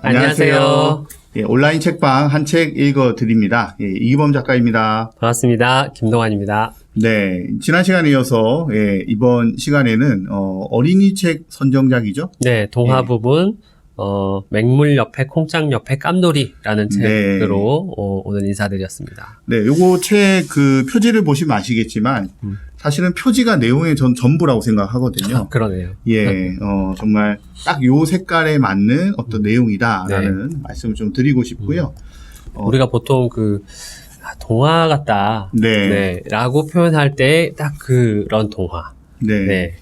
안녕하세요. 예, 온라인 책방 한 책 읽어드립니다. 예, 이기범 작가입니다. 반갑습니다. 김동환입니다. 네, 지난 시간에 이어서 이번 시간에는 어린이 책 선정작이죠. 네, 동화 부분 맹물 옆에 콩짱 옆에 깜놀이라는 책으로 오늘 인사드렸습니다. 네, 요거 책 그 표지를 보시면 아시겠지만 사실은 표지가 내용의 전부라고 생각하거든요. 그러네요. 예, 정말 딱 요 색깔에 맞는 어떤 내용이다라는 말씀을 좀 드리고 싶고요. 우리가 보통 동화 같다. 네. 라고 표현할 때 딱 그런 동화. 네.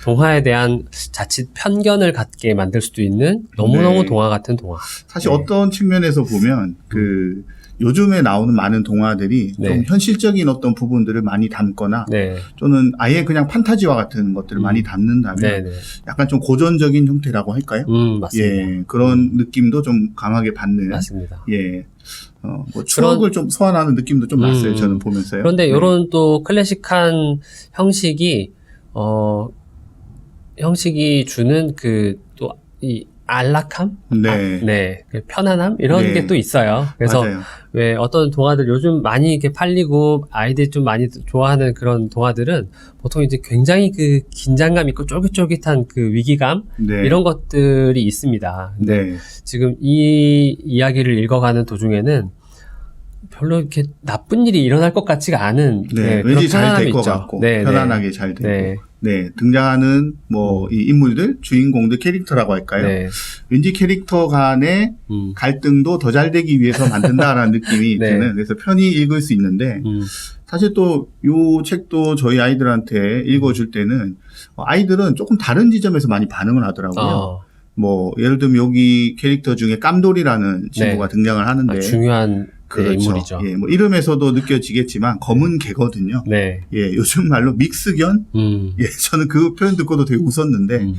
동화에 대한 자칫 편견을 갖게 만들 수도 있는 너무너무 동화 같은 동화. 사실 어떤 측면에서 보면 요즘에 나오는 많은 동화들이 좀 현실적인 어떤 부분들을 많이 담거나 또는 아예 그냥 판타지와 같은 것들을 많이 담는다면 약간 좀 고전적인 형태라고 할까요? 맞습니다. 예, 그런 느낌도 좀 강하게 받는. 맞습니다. 예. 뭐 추억을 좀 소환하는 느낌도 좀 났어요. 저는 보면서요. 그런데 이런 또 클래식한 형식이 주는 또 이 안락함? 그 편안함? 이런 게 또 있어요. 그래서 맞아요. 왜 어떤 동화들 요즘 많이 이렇게 팔리고 아이들이 좀 많이 좋아하는 그런 동화들은 보통 이제 굉장히 긴장감 있고 쫄깃쫄깃한 위기감? 이런 것들이 있습니다. 근데 지금 이 이야기를 읽어가는 도중에는 별로 이렇게 나쁜 일이 일어날 것 같지가 않은 왠지 잘 될 것 같고 편안하게 잘 되고 등장하는 이 인물들 주인공들 캐릭터라고 할까요? 왠지 캐릭터 간의 갈등도 더 잘 되기 위해서 만든다라는 느낌이 드는 그래서 편히 읽을 수 있는데 사실 또 요 책도 저희 아이들한테 읽어줄 때는 아이들은 조금 다른 지점에서 많이 반응을 하더라고요. 예를 들면 여기 캐릭터 중에 깜돌이라는 친구가 등장을 하는데 중요한 인물이죠. 예, 이름에서도 느껴지겠지만 검은 개거든요. 예, 요즘 말로 믹스견? 예, 저는 그 표현 듣고도 되게 웃었는데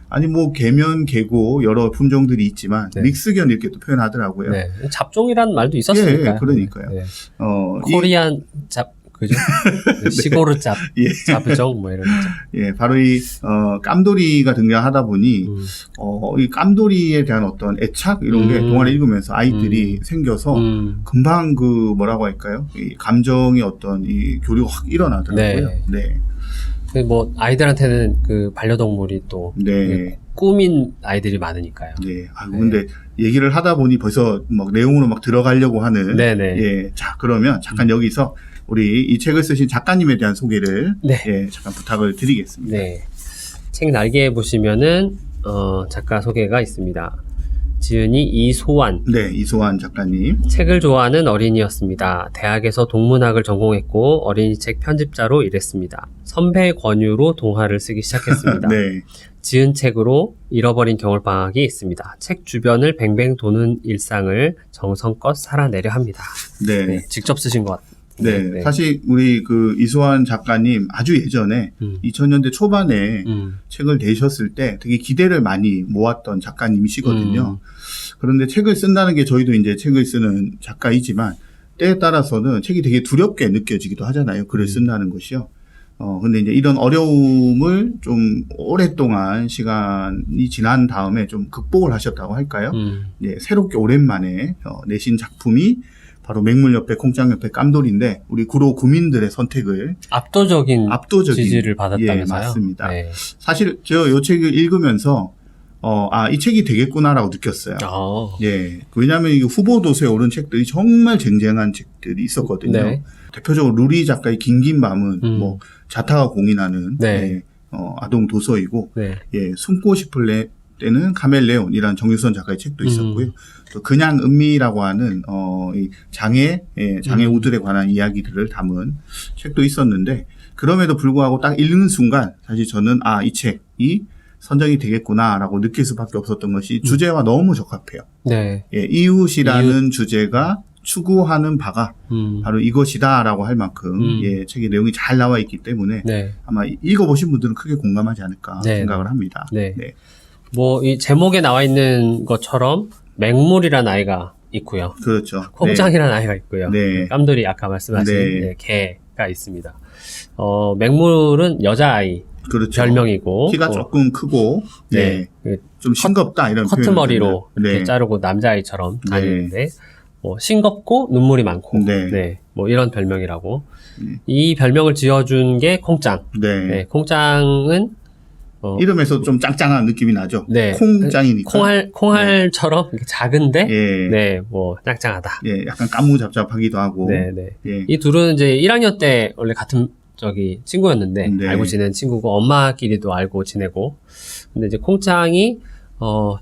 아니 개면 개고 여러 품종들이 있지만 믹스견 이렇게 또 표현하더라고요. 잡종이라는 말도 있었으니까요. 예, 그러니까요. 코리안 그죠? 시고르 잡종 이런 거죠. 예, 바로 이 깜돌이가 등장하다 보니 이 깜돌이에 대한 어떤 애착 이런 게 동화를 읽으면서 아이들이 생겨서 금방 뭐라고 할까요? 이 감정의 어떤 이 교류가 확 일어나더라고요. 아이들한테는 반려동물이 또 꿈인 아이들이 많으니까요. 근데 얘기를 하다 보니 벌써 내용으로 들어가려고 하는. 예, 자, 그러면 잠깐 여기서 우리 이 책을 쓰신 작가님에 대한 소개를 잠깐 부탁을 드리겠습니다. 책 날개에 보시면은 작가 소개가 있습니다. 지은이 이소환. 이소환 작가님. 책을 좋아하는 어린이였습니다. 대학에서 동문학을 전공했고 어린이 책 편집자로 일했습니다. 선배의 권유로 동화를 쓰기 시작했습니다. 지은 책으로 잃어버린 겨울방학이 있습니다. 책 주변을 뱅뱅 도는 일상을 정성껏 살아내려 합니다. 직접 쓰신 것 같아요. 사실 우리 이소환 작가님 아주 예전에 2000년대 초반에 책을 내셨을 때 되게 기대를 많이 모았던 작가님이시거든요. 그런데 책을 쓴다는 게 저희도 이제 책을 쓰는 작가이지만 때에 따라서는 책이 되게 두렵게 느껴지기도 하잖아요. 글을 쓴다는 것이요. 근데 이제 이런 어려움을 좀 오랫동안 시간이 지난 다음에 좀 극복을 하셨다고 할까요? 새롭게 오랜만에 내신 작품이 바로 맹물 옆에 콩짱 옆에 깜돌인데 우리 구로 구민들의 선택을 압도적인 지지를 받았다면서요? 예, 맞습니다. 사실 저 이 책을 읽으면서 이 책이 되겠구나라고 느꼈어요. 왜냐하면 이 후보 도서에 오른 책들이 정말 쟁쟁한 책들이 있었거든요. 대표적으로 루리 작가의 긴긴 밤은 자타가 공인하는 아동 도서이고 숨고 싶을 때는 카멜레온이라는 정유선 작가의 책도 있었고요. 또 그냥 은미라고 하는 이 장애 우들에 관한 이야기들을 담은 책도 있었는데 그럼에도 불구하고 딱 읽는 순간 사실 저는 이 책이 선정이 되겠구나라고 느낄 수밖에 없었던 것이 주제와 너무 적합해요. 이웃이라는 주제가 추구하는 바가 바로 이것이다라고 할 만큼 책의 내용이 잘 나와 있기 때문에 아마 읽어보신 분들은 크게 공감하지 않을까 생각을 합니다. 이 제목에 나와 있는 것처럼 맹물이라는 아이가 있고요. 그렇죠. 콩짱이라는 아이가 있고요. 깜돌이 아까 말씀하신 개가 있습니다. 맹물은 여자아이. 그렇죠. 별명이고 키가 조금 크고 네. 좀 싱겁다 이런 커트머리로 네. 이렇게 자르고 남자아이처럼 다니는데 뭐 싱겁고 눈물이 많고 뭐 이런 별명이라고 이 별명을 지어준 게 콩짱. 네, 콩짱은 이름에서 좀 짱짱한 느낌이 나죠. 네. 콩짱이니까. 콩알처럼 이렇게 작은데, 네, 뭐, 짱짱하다. 예, 약간 까무잡잡하기도 하고. 네. 이 둘은 이제 1학년 때 원래 같은, 친구였는데, 알고 지낸 친구고, 엄마끼리도 알고 지내고, 근데 이제 콩짱이,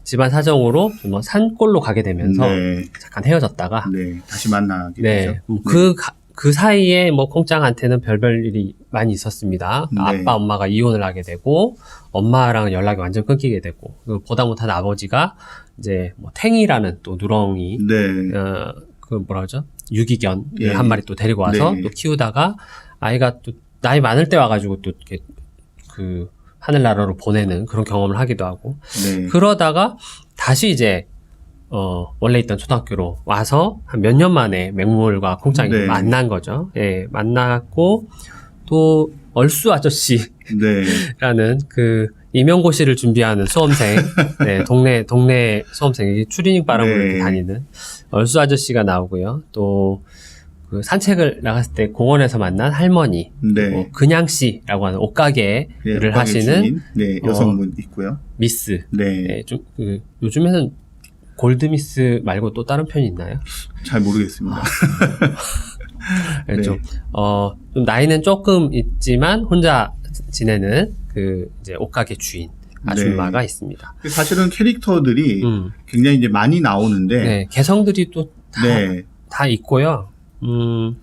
집안 사정으로 좀 산골로 가게 되면서, 잠깐 헤어졌다가, 다시 만나게 되죠. 그 사이에 뭐 콩짱한테는 별별 일이 많이 있었습니다. 아빠, 엄마가 이혼을 하게 되고, 엄마랑 연락이 완전 끊기게 되고, 보다 못한 아버지가 이제 뭐 탱이라는 또 누렁이, 그 뭐라 그러죠? 유기견 한 마리 또 데리고 와서 또 키우다가 아이가 또 나이 많을 때 와가지고 또 이렇게 그 하늘나라로 보내는 그런 경험을 하기도 하고, 그러다가 다시 이제 원래 있던 초등학교로 와서 한 몇 년 만에 맹물과 콩짱이 만난 거죠. 예, 만났고, 또, 얼쑤 아저씨라는 그, 임용고시를 준비하는 수험생, 네, 동네 수험생이 추리닝 바람으로 이렇게 다니는 얼쑤 아저씨가 나오고요. 또, 그 산책을 나갔을 때 공원에서 만난 할머니, 그냥씨라고 하는 옷가게 일을 하시는 여성분 있고요. 미스. 네, 좀, 요즘에는 골드미스 말고 또 다른 편이 있나요? 잘 모르겠습니다. 좀 나이는 조금 있지만 혼자 지내는 그 이제 옷가게 주인 아줌마가 있습니다. 사실은 캐릭터들이 굉장히 이제 많이 나오는데 개성들이 또 다 있고요.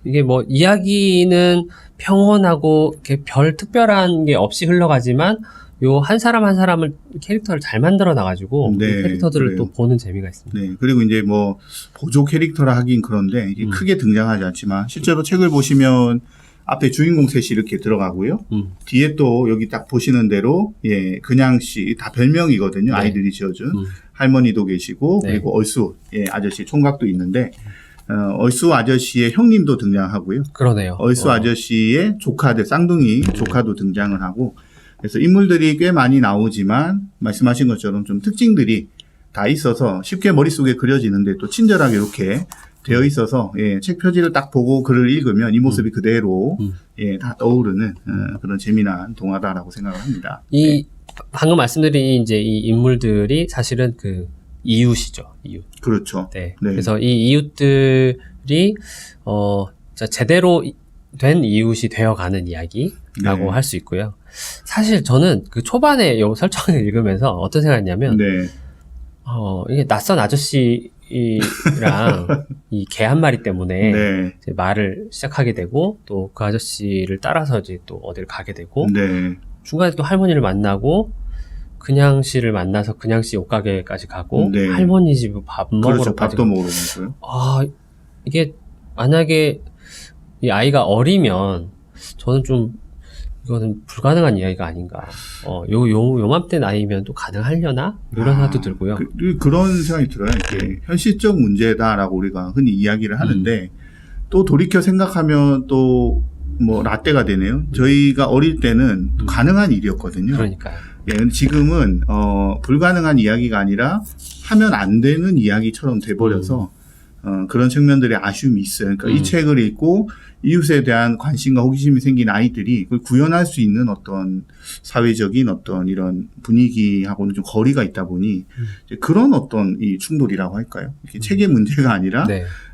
이게 뭐 이야기는 평온하고 이렇게 별 특별한 게 없이 흘러가지만 요 한 사람 한 사람을 캐릭터를 잘 만들어 놔가지고 그 캐릭터들을 또 보는 재미가 있습니다. 네, 그리고 이제 뭐 보조 캐릭터라 하긴 그런데 이게 크게 등장하지 않지만 실제로 책을 보시면 앞에 주인공 셋이 이렇게 들어가고요. 뒤에 또 여기 딱 보시는 대로 그냥 씨 다 별명이거든요. 아이들이 지어준 할머니도 계시고 그리고 얼쑤 아저씨 총각도 있는데 얼쑤 아저씨의 형님도 등장하고요. 그러네요. 얼쑤 아저씨의 조카들 쌍둥이 조카도 등장을 하고. 그래서 인물들이 꽤 많이 나오지만 말씀하신 것처럼 좀 특징들이 다 있어서 쉽게 머릿속에 그려지는데 또 친절하게 이렇게 되어 있어서 책 표지를 딱 보고 글을 읽으면 이 모습이 그대로 다 떠오르는 그런 재미난 동화다라고 생각을 합니다. 방금 말씀드린 이제 이 인물들이 사실은 그 이웃이죠. 이웃. 그렇죠. 그래서 이 이웃들이 제대로 된 이웃이 되어가는 이야기라고 할 수 있고요. 사실 저는 그 초반에 요 설정을 읽으면서 어떤 생각했냐면, 이게 낯선 아저씨랑 이 개 한 마리 때문에 이제 말을 시작하게 되고, 또 그 아저씨를 따라서 이제 또 어디를 가게 되고, 중간에 또 할머니를 만나고, 그냥 씨를 만나서 그냥 씨 옷가게까지 가고, 할머니 집에 밥 먹으러 밥도 먹으러 가고요. 이게 만약에 이 아이가 어리면 저는 좀 이거는 불가능한 이야기가 아닌가. 요맘때 나이면 또 가능하려나? 이런 생각도 들고요. 그런 생각이 들어요. 이게 현실적 문제다라고 우리가 흔히 이야기를 하는데 또 돌이켜 생각하면 또 뭐 라떼가 되네요. 저희가 어릴 때는 가능한 일이었거든요. 그러니까요. 지금은 불가능한 이야기가 아니라 하면 안 되는 이야기처럼 돼버려서 그런 측면들의 아쉬움이 있어요. 그러니까 이 책을 읽고 이웃에 대한 관심과 호기심이 생긴 아이들이 그걸 구현할 수 있는 어떤 사회적인 어떤 이런 분위기하고는 좀 거리가 있다 보니 이제 그런 어떤 이 충돌이라고 할까요? 이게 책의 문제가 아니라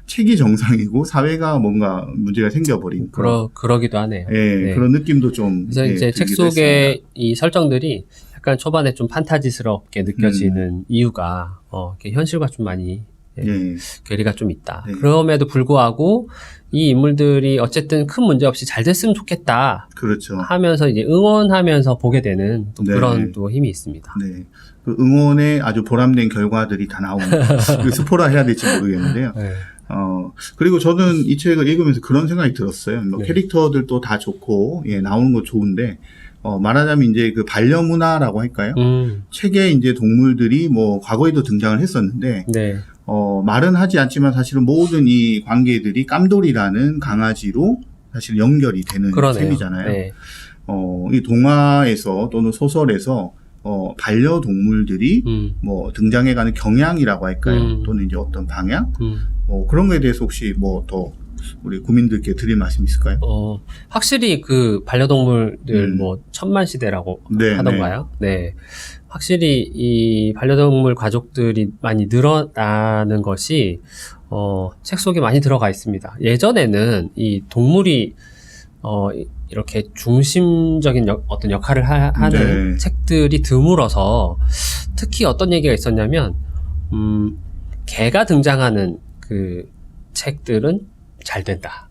책이 정상이고 사회가 뭔가 문제가 생겨버린 그러기도 하네요. 그런 느낌도 좀. 그래서 이제 책 속의 이 설정들이 약간 초반에 좀 판타지스럽게 느껴지는 이유가 이렇게 현실과 좀 많이 괴리가 좀 있다. 그럼에도 불구하고 이 인물들이 어쨌든 큰 문제 없이 잘 됐으면 좋겠다. 그렇죠. 하면서 이제 응원하면서 보게 되는 또 그런 또 힘이 있습니다. 그 응원에 아주 보람된 결과들이 다 나옵니다. 스포라 해야 될지 모르겠는데요. 그리고 저는 이 책을 읽으면서 그런 생각이 들었어요. 뭐 캐릭터들도 다 좋고, 나오는 거 좋은데, 말하자면 이제 그 반려문화라고 할까요? 책에 이제 동물들이 뭐 과거에도 등장을 했었는데, 말은 하지 않지만 사실은 모든 이 관계들이 깜돌이라는 강아지로 사실 연결이 되는 셈이잖아요. 이 동화에서 또는 소설에서 반려동물들이 뭐 등장해가는 경향이라고 할까요? 또는 이제 어떤 방향? 그런 거에 대해서 혹시 뭐 더 우리 국민들께 드릴 말씀 있을까요? 확실히 그 반려동물들 뭐 천만 시대라고 하던가요? 네. 확실히 이 반려동물 가족들이 많이 늘어나는 것이 책 속에 많이 들어가 있습니다. 예전에는 이 동물이 이렇게 중심적인 어떤 역할을 하는 책들이 드물어서 특히 어떤 얘기가 있었냐면 개가 등장하는 그 책들은 잘 된다.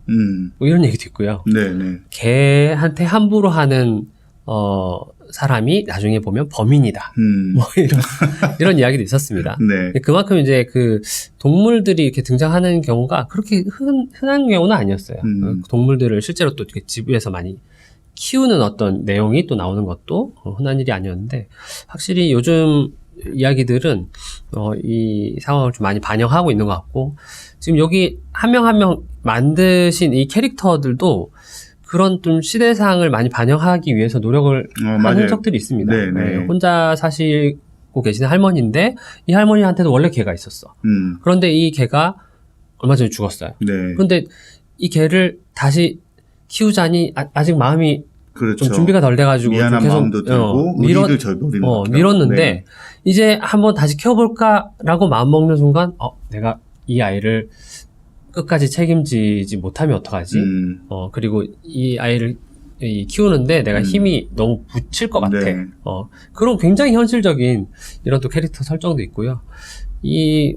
뭐 이런 얘기도 있고요. 네네. 개한테 함부로 하는 사람이 나중에 보면 범인이다. 뭐 이런 이야기도 있었습니다. 네. 그만큼 이제 그 동물들이 이렇게 등장하는 경우가 그렇게 흔한 경우는 아니었어요. 동물들을 실제로 또 이렇게 집에서 많이 키우는 어떤 내용이 또 나오는 것도 흔한 일이 아니었는데, 확실히 요즘 이야기들은 이 상황을 좀 많이 반영하고 있는 것 같고, 지금 여기 한 명 한 명 만드신 이 캐릭터들도 그런 좀 시대상을 많이 반영하기 위해서 노력을 하는 흔적들이 있습니다. 네, 혼자 사시고 계시는 할머니인데 이 할머니한테도 원래 개가 있었어. 그런데 이 개가 얼마 전에 죽었어요. 그런데 이 개를 다시 키우자니 아직 마음이 그렇죠. 좀 준비가 덜 돼가지고 미안한 계속 마음도 들고 밀었는데 이제 한번 다시 키워볼까라고 마음먹는 순간 내가 이 아이를 끝까지 책임지지 못하면 어떡하지? 그리고 이 아이를 키우는데 내가 힘이 너무 붙일 것 같아. 그런 굉장히 현실적인 이런 또 캐릭터 설정도 있고요. 이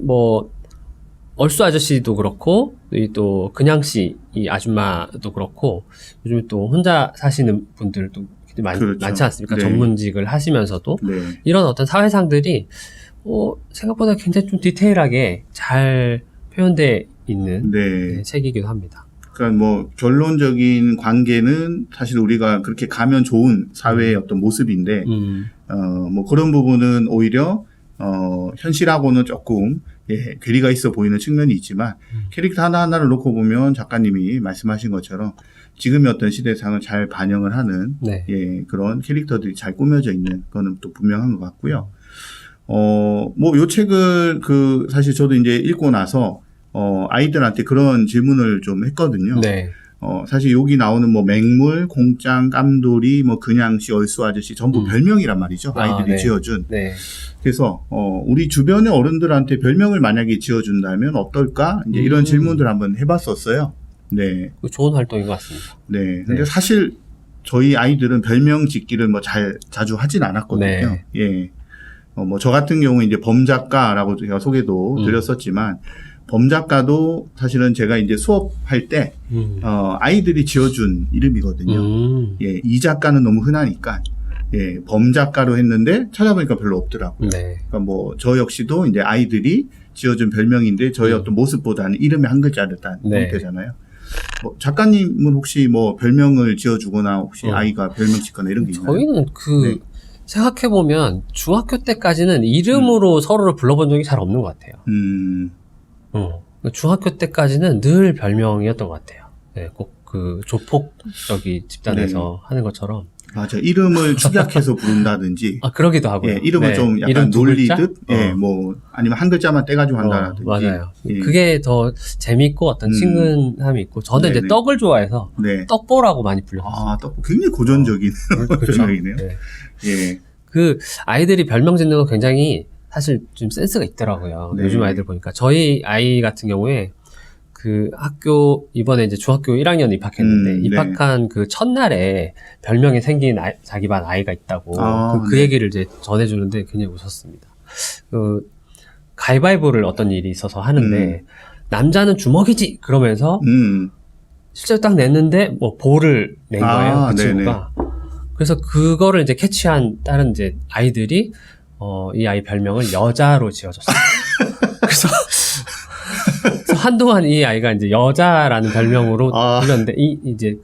얼쑤 아저씨도 그렇고, 또 근양씨 이 아줌마도 그렇고, 요즘에 또 혼자 사시는 분들도 많지 않습니까? 전문직을 하시면서도 이런 어떤 사회상들이 생각보다 굉장히 좀 디테일하게 잘 표현돼 있는 책이기도 합니다. 그러니까 뭐 결론적인 관계는 사실 우리가 그렇게 가면 좋은 사회의 어떤 모습인데 뭐 그런 부분은 오히려 현실하고는 조금 괴리가 있어 보이는 측면이 있지만 캐릭터 하나하나를 놓고 보면 작가님이 말씀하신 것처럼 지금의 어떤 시대상을 잘 반영을 하는 그런 캐릭터들이 잘 꾸며져 있는 거는 또 분명한 것 같고요. 뭐 요 책을 사실 저도 이제 읽고 나서 아이들한테 그런 질문을 좀 했거든요. 사실 여기 나오는 뭐 맹물, 공짱, 깜돌이, 뭐 근양씨, 얼쑤 아저씨 전부 별명이란 말이죠. 아이들이 지어준. 그래서 우리 주변의 어른들한테 별명을 만약에 지어준다면 어떨까? 이제 이런 질문들 한번 해봤었어요. 좋은 활동인 것 같습니다. 근데 사실 저희 아이들은 별명 짓기를 뭐 자주 하진 않았거든요. 뭐 저 같은 경우 이제 범작가라고 제가 소개도 드렸었지만. 범작가도 사실은 제가 이제 수업할 때, 아이들이 지어준 이름이거든요. 이 작가는 너무 흔하니까, 범작가로 했는데 찾아보니까 별로 없더라고요. 그러니까 뭐, 저 역시도 이제 아이들이 지어준 별명인데 저의 어떤 모습보다는 이름의 한 글자를 딴 형태잖아요. 뭐 작가님은 혹시 뭐 별명을 지어주거나 혹시 아이가 별명 짓거나 이런 게 있나요? 저희는 생각해보면 중학교 때까지는 이름으로 서로를 불러본 적이 잘 없는 것 같아요. 중학교 때까지는 늘 별명이었던 것 같아요. 꼭 그 조폭적이 집단에서 하는 것처럼. 맞아. 이름을 축약해서 부른다든지. 그러기도 하고요. 이름을 좀 약간 이름 놀리듯, 뭐, 아니면 한 글자만 떼가지고 한다든지. 맞아요. 그게 더 재밌고 어떤 친근함이 있고, 저는 이제 떡을 좋아해서 떡보라고 많이 불렸어요. 떡보. 굉장히 고전적인 별명이네요. 그 아이들이 별명 짓는 거 굉장히 사실 좀 센스가 있더라고요. 요즘 아이들 보니까. 저희 아이 같은 경우에 그 학교, 이번에 이제 중학교 1학년 입학했는데, 입학한 그 첫날에 별명이 생긴 자기 반 아이가 있다고, 그 얘기를 이제 전해주는데 굉장히 웃었습니다. 가위바위보를 어떤 일이 있어서 하는데, 남자는 주먹이지! 그러면서, 실제로 딱 냈는데, 뭐, 볼을 낸 거예요. 그 친구가. 그래서 그거를 이제 캐치한 다른 이제 아이들이, 이 아이 별명을 여자로 지어줬어요. 그래서 한동안 이 아이가 이제 여자라는 별명으로 불렸는데, 이제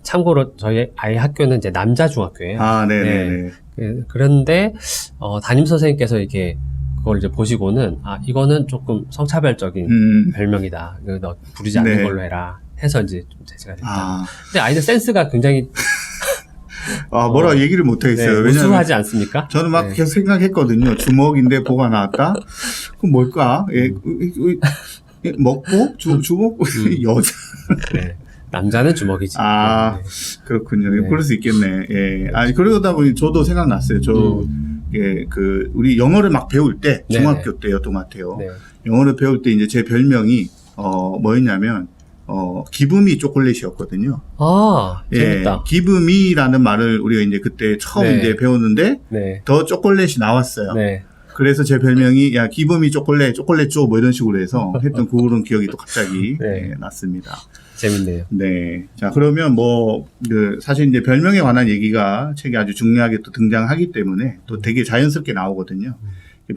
참고로 저희 아이 학교는 이제 남자 중학교예요. 그런데, 담임선생님께서 이렇게 그걸 이제 보시고는, 이거는 조금 성차별적인 별명이다. 너 부르지 않는 걸로 해라. 해서 이제 좀 제시가 됐다. 근데 아이들 센스가 굉장히 뭐라 얘기를 못 하겠어요. 네, 우수하지 않습니까? 저는 막 계속 생각했거든요. 주먹인데 뭐가 나왔다? 그럼 뭘까? 먹고? 주먹? 여자. 네. 남자는 주먹이지. 네. 그렇군요. 네. 그럴 수 있겠네. 예. 그러다 보니 저도 생각났어요. 우리 영어를 막 배울 때, 중학교 때였던 것 같아요. 네. 영어를 배울 때 이제 제 별명이, 뭐였냐면, 기브미 초콜릿이었거든요. 재밌다. 기브미라는 말을 우리가 이제 그때 처음 이제 배웠는데, 더 초콜릿이 나왔어요. 그래서 제 별명이, 야, 기브미 초콜릿 줘, 뭐 이런 식으로 해서 했던 그런 기억이 또 갑자기 났습니다. 재밌네요. 네. 자, 그러면 사실 이제 별명에 관한 얘기가 책에 아주 중요하게 또 등장하기 때문에 또 되게 자연스럽게 나오거든요.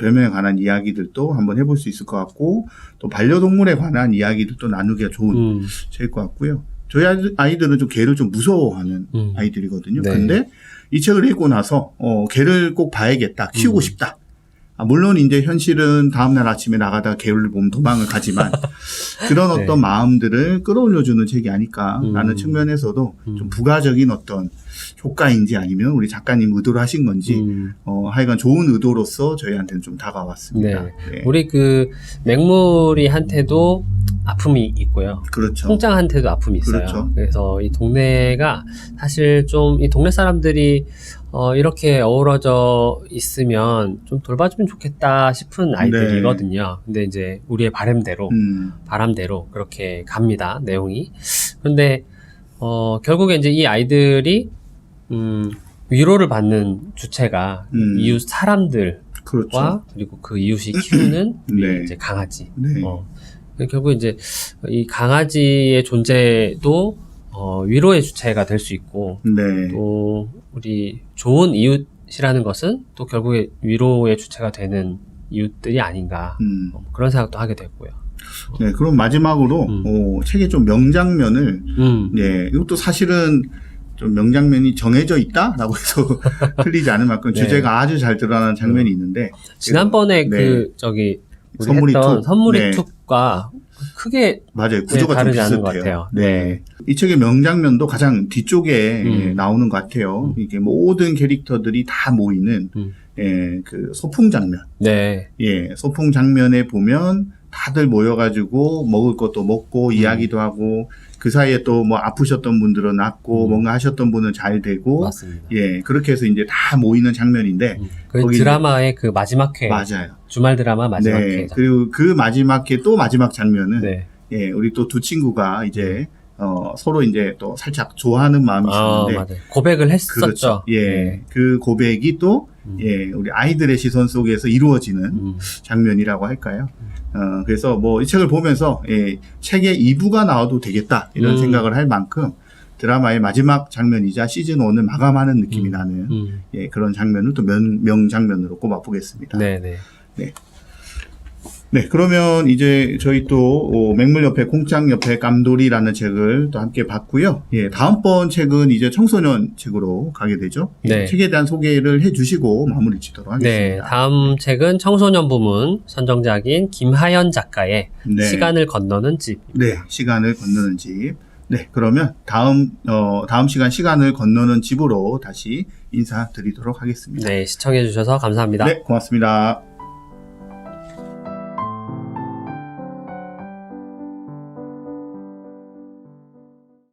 별명에 관한 이야기들도 한번 해볼 수 있을 것 같고, 또 반려동물에 관한 이야기들도 나누기가 좋은 책일 것 같고요. 저희 아이들은 좀 개를 좀 무서워하는 아이들이거든요. 근데 이 책을 읽고 나서, 개를 꼭 봐야겠다. 키우고 싶다. 물론 이제 현실은 다음날 아침에 나가다가 개를 보면 도망을 가지만 그런 어떤 마음들을 끌어올려주는 책이 아닐까라는 측면에서도 좀 부가적인 어떤 효과인지 아니면 우리 작가님 의도로 하신 건지 하여간 좋은 의도로서 저희한테는 좀 다가왔습니다. 네. 우리 맹물이한테도 아픔이 있고요. 그렇죠. 통장한테도 아픔이 있어요. 그렇죠. 그래서 이 동네가 사실 좀 이 동네 사람들이 이렇게 어우러져 있으면 좀 돌봐주면 좋겠다 싶은 아이들이거든요. 근데 이제 우리의 바람대로 그렇게 갑니다. 내용이. 근데 결국에 이제 이 아이들이 위로를 받는 주체가 이웃 사람들과 그렇죠. 그리고 그 이웃이 키우는 이제 강아지. 결국 이제 이 강아지의 존재도 위로의 주체가 될 수 있고 또 우리 좋은 이웃이라는 것은 또 결국에 위로의 주체가 되는 이웃들이 아닌가 그런 생각도 하게 됐고요. 네, 그럼 마지막으로 책의 좀 명장면을 이것도 사실은 좀 명장면이 정해져 있다라고 해서 틀리지 않을 만큼 주제가 아주 잘 드러나는 장면이 있는데 지난번에 우리 했던 선물이 툭과 크게 맞아요. 구조가 다르지 좀 않은 것 비슷해요. 같아요. 이 책의 명장면도 가장 뒤쪽에 나오는 것 같아요. 이게 모든 캐릭터들이 다 모이는 그 소풍 장면. 소풍 장면에 보면 다들 모여가지고 먹을 것도 먹고 이야기도 하고 그 사이에 또 뭐 아프셨던 분들은 낫고 뭔가 하셨던 분은 잘 되고 맞습니다. 그렇게 해서 이제 다 모이는 장면인데 그 드라마의 그 마지막 회 맞아요. 주말 드라마 마지막 회 그리고 그 마지막 회 또 마지막 장면은 우리 또 두 친구가 이제 서로 이제 또 살짝 좋아하는 마음이 있었는데 맞아요. 고백을 했었죠. 그렇죠. 그 고백이 또 우리 아이들의 시선 속에서 이루어지는 장면이라고 할까요? 그래서 이 책을 보면서 책에 2부가 나와도 되겠다 이런 생각을 할 만큼 드라마의 마지막 장면이자 시즌 1을 마감하는 느낌이 나는 그런 장면을 또 명장면으로 꼽아보겠습니다. 네, 그러면 이제 저희 또 맹물 옆에 콩짱 옆에 깜돌이라는 책을 또 함께 봤고요. 다음번 책은 이제 청소년 책으로 가게 되죠. 책에 대한 소개를 해주시고 마무리 짓도록 하겠습니다. 다음 책은 청소년 부문 선정작인 김하연 작가의 시간을 건너는 집. 시간을 건너는 집. 그러면 다음 시간 시간을 건너는 집으로 다시 인사드리도록 하겠습니다. 시청해주셔서 감사합니다. 고맙습니다.